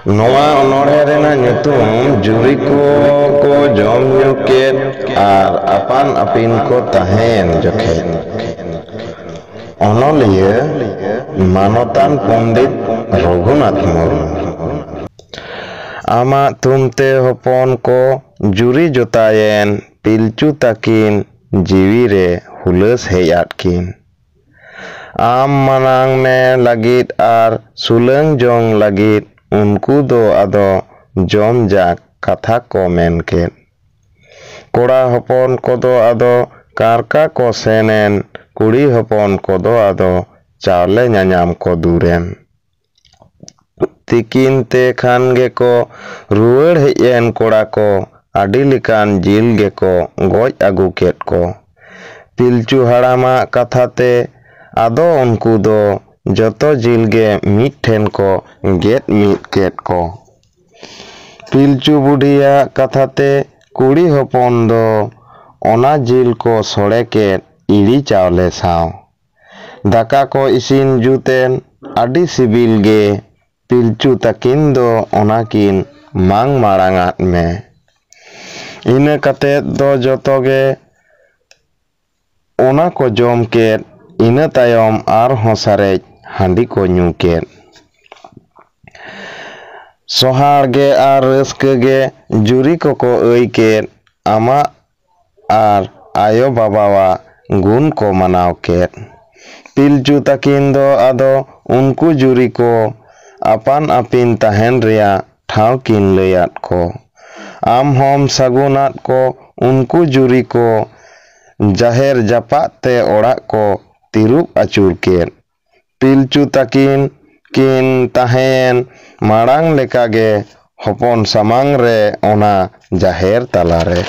ᱱᱚᱣᱟ ᱚᱱᱚᱬᱦᱮ ᱨᱮᱱᱟᱜ ᱧᱩᱛᱩᱢ ᱡᱩᱨᱤ ᱠᱚ ᱡᱚᱢ ᱧᱩ ᱠᱮᱫ ᱟᱨ ᱟᱯᱟᱱ ᱟᱹᱯᱤᱱ ᱠᱚ ᱛᱟᱦᱮᱸᱭᱮᱱ ᱡᱚᱠᱷᱮᱡ ᱚᱱᱚᱞᱤᱭᱟᱹ ᱢᱟᱱᱚᱛᱟᱱ ᱯᱚᱱᱰᱤᱛ ᱨᱚᱜᱷᱩᱱᱟᱛᱷ ᱢᱩᱨᱢᱩ ᱟᱢᱟᱜ ᱛᱷᱩᱢᱛᱮ ᱦᱚᱯᱚᱱ ᱠᱚ ᱡᱩᱨᱤ ᱡᱚᱛᱟᱭᱮᱱ ᱯᱤᱞᱪᱩ ᱛᱟᱹᱠᱤᱱ ᱡᱤᱣᱤᱨᱮ ᱦᱩᱞᱟᱹᱥ ᱦᱮᱡ ᱟᱫ ᱠᱤᱱ ᱟᱢ ᱢᱟᱱᱟᱝ ᱢᱮ ᱞᱟᱹᱜᱤᱫ ᱟᱨ ᱥᱩᱞᱟᱹᱝ ᱡᱚᱝ ᱞᱟᱹᱜᱤᱫ ᱩᱱᱠᱩ ᱫᱚ ᱟᱫᱚ ᱡᱚᱢ ᱡᱟᱠ ᱠᱟᱛᱷᱟ ᱠᱚ ᱢᱮᱱ ᱠᱮᱫ ᱠᱚᱲᱟ ᱦᱚᱯᱚᱱ ᱠᱚᱫᱚ ᱟᱫᱚ ᱠᱟᱨᱠᱟ ᱠᱚ ᱥᱮᱱᱮᱱ ᱠᱩᱲᱤ ᱦᱚᱯᱚᱱ ᱠᱚᱫᱚ ᱟᱫᱚ ᱪᱟᱣᱞᱮ ᱧᱟᱧᱟᱢ ᱠᱚ ᱫᱩᱨᱮᱱ ᱛᱤᱠᱤᱱ ᱛᱮ ᱠᱷᱟᱱ ᱜᱮᱠᱚ ᱨᱩᱣᱟᱹᱲ ᱦᱮᱡ ᱮᱱ ᱠᱚᱲᱟ ᱠᱚ ᱟᱹᱰᱤ ᱞᱮᱠᱟᱱ ᱡᱤᱞ ᱜᱮᱠᱚ ᱜᱚᱡ ᱟᱹᱜᱩ ᱠᱮᱫ ᱠᱚ ᱯᱤᱞᱪᱩ ᱦᱟᱲᱟᱢᱟᱜ ᱠᱟᱛᱷᱟᱛᱮ ᱟᱫᱚ ᱩᱱᱠᱩ ᱫᱚ ᱡᱚᱛᱚ ᱡᱤᱞ ᱜᱮ ᱢᱤᱫᱴᱷᱮᱱ ᱠᱚ ᱜᱮᱫ ᱢᱤᱫ ᱠᱮᱫ ᱠᱚ ᱯᱤᱞᱪᱩ ᱵᱩᱰᱷᱤᱭᱟᱜ ᱠᱟᱛᱷᱟᱛᱮ ᱠᱩᱲᱤ ᱦᱚᱯᱚᱱ ᱫᱚ ᱚᱱᱟ ᱡᱤᱞ ᱠᱚ ᱥᱚᱲᱮ ᱠᱮᱫ ᱤᱲᱤ ᱪᱟᱣᱞᱮ ᱥᱟᱶ ᱫᱟᱠᱟ ko isin juten adi sibil ge Pilchu takin do onakin mang marangat me ina katet do joto ge ona ko jom ket ina tayom ar hosarej handi ko nyu ket sohar ge ar reuske ge juri ko euy ket ama ar ayo babawa gun ko manaw ket Pilchu takin do ado unku juri ko apan apin tahen rea ठाव किन लैयाद को आम हम सागुनाद को उनको जुरी को जाहेर जापात ते ओड़ा को तिरुप अचूर के पिलचू तकिन किन ताहेन मारांग लेकागे हपन सामांग रे ओना जाहेर तलारे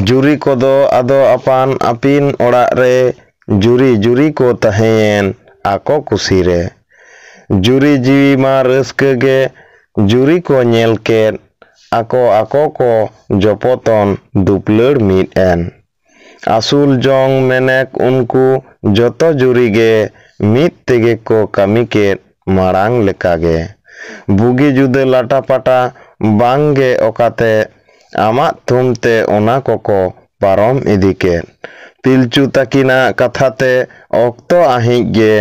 जुरी को दो आदो अपान अपिन ओड़ा रे जुरी को ताहेन आको कुसी रे जुरी जीवी मा रस्के गे जुरी को नेल के ako ko jopoton dupleur mit en asul jong menek unku joto juri ge mit tege ko kami ke marang lekage bugi jude lata pata bangge okate amak thumte ona koko parom idike Pilchu takina kathate okto ahik ge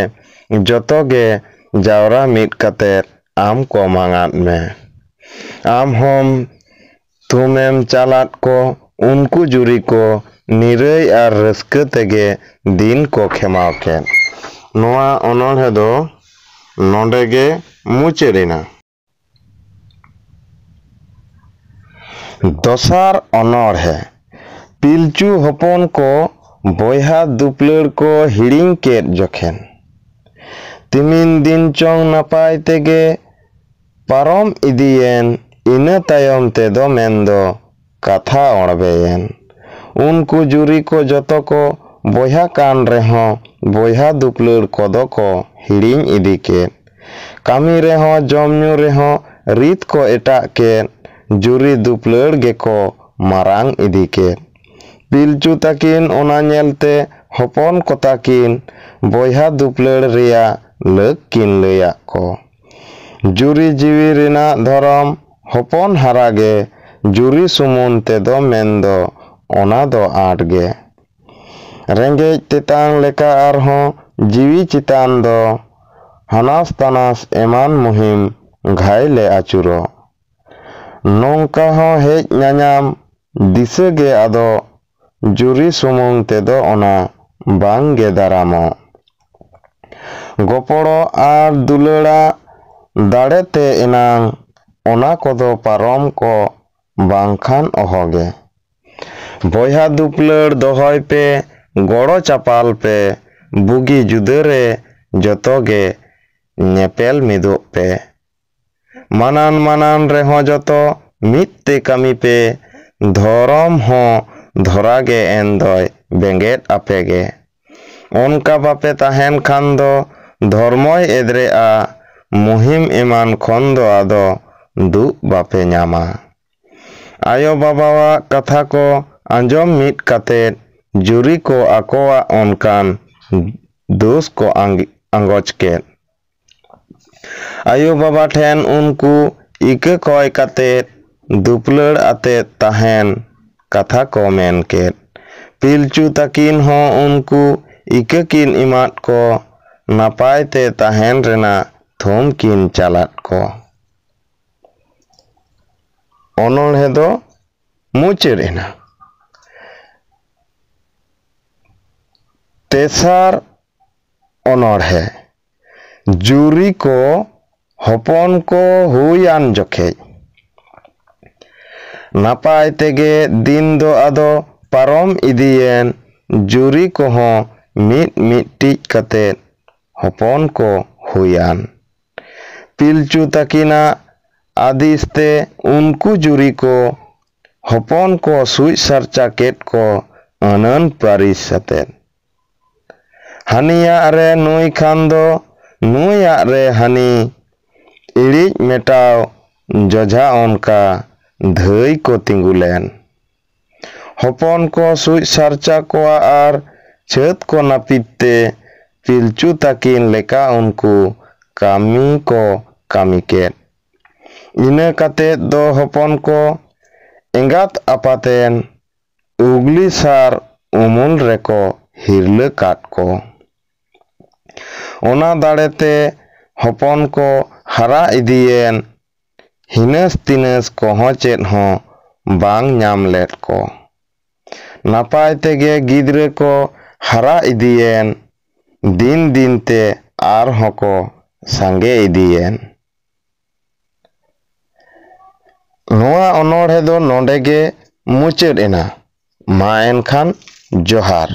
joto ge jawra mit kate am ko mangat me am hom thumem chalat ko unku juri ko nirei ar raske tege din ko khemaw ke noa onolhe do nonde ge mucherina dosar onolhe Pilchu hopon ko boyha dupleur ko hiring ket jokhen timin din chong napai tege parom idien ina tayom te do mendo katha orbeyen unku juri ko joto ko boyha kan reho boyha dupleur kodo ko hiring idike kami reho jomnyu reho rit ko etak ke juri dupleur ge ko marang idike Pilchu takin ona nyelte hopon ko takin boyha dupleur ria leuk kin leyak ko juri jiwi rina dhorom hopon harage juri sumun te do mendo ona do aatge rengej tetang leka arho jiwi citan do hanas tanas eman muhim ghaile acuro nongka ho hej nyanyam disege ado juri sumung te do ona bang ge daramo goporo ar dulera dare te enang ona kodo parom ko bangkhan ohoge boyha dupleur dohoy pe goro chapal pe bugi judere joto ge nyepel miduk pe manan reho joto mitte kami pe dhorom ho dhorage endoy benget apege onka bape tahen khan do ধর্মই এদরে আ মুহিম এমান খন্দ আদো দু বাপে nyama ayo babawa katha ko anjom mit kate juri ko akowa onkan dos ko ᱟᱸᱜᱚᱪ ᱠᱮᱫ᱾ ᱟᱭᱳ-ᱵᱟᱵᱟ ᱴᱷᱮᱱ ᱩᱱᱠᱩ ᱤᱠᱟᱹ ᱠᱚᱭ ᱠᱟᱛᱮᱫ ᱫᱩᱯᱞᱟᱹᱲ ᱟᱛᱮᱫ ᱛᱟᱦᱮᱱ ᱠᱟᱛᱷᱟ ᱠᱚ ᱢᱮᱱ ᱠᱮᱫ᱾ ᱯᱤᱞᱪᱩ ᱛᱟᱹᱠᱤᱱ ᱦᱚᱸ ᱩᱱᱠᱩ ᱤᱠᱟᱹ ᱠᱤᱱ ᱮᱢᱟᱫ ᱠᱚ ᱱᱟᱯᱟᱭ ᱛᱮ ᱛᱟᱦᱮᱱ ᱨᱮᱱᱟᱜ ᱛᱷᱩᱢ ᱠᱤᱱ ᱪᱟᱞᱟᱫ ᱠᱚ᱾ ᱚᱱᱚᱬᱦᱮ ᱫᱚ ᱢᱩᱪᱟᱹᱫ ᱮᱱᱟ᱾ ᱛᱮᱥᱟᱨ ᱚᱱᱚᱬᱦᱮ ᱡᱩᱨᱤ ᱠᱚ ᱦᱚᱯᱚᱱ ᱠᱚ ᱦᱩᱭᱟᱱ ᱡᱚᱠᱷᱮᱡ᱾ ᱱᱟᱯᱟᱭ ᱛᱮᱜᱮ ᱫᱤᱱ ᱫᱚ ᱟᱫᱚ ᱯᱟᱨᱚᱢ ᱤᱫᱤᱭᱮᱱ ᱡᱩᱨᱤ ᱠᱚᱦᱚᱸ ᱢᱤᱫ ᱢᱤᱫᱴᱤᱡ ᱠᱟᱛᱮᱫ ᱦᱚᱯᱚᱱ ᱠᱚ ᱦᱩᱭᱟᱱ᱾ ᱯᱤᱞᱪᱩ ᱛᱟᱹᱠᱤᱱᱟᱜ ᱟᱹᱫᱤᱥ ᱛᱮ ᱩᱱᱠᱩ ᱡᱩᱨᱤ ko hopon ko suj sarca ked ko anan paris atet. Haniya re nui khan do nuya re hani irik metao jojha onka dhai ko tingulen. Hopon ko suj sarca ko ar chet ko napitte Pilchu takin leka unku kami ko kami ked. Ina katet do hopon ko engat apaten ugli sar umul reko hirle kat ko. Ona darete hopon ko hara idien hines tines ko hochet ho bang nyam let ko. Napai tege gidre ko hara idien din din te ar hoko sange idien. Noa onor hedo nondege mucet ena. Ma enkhan johar.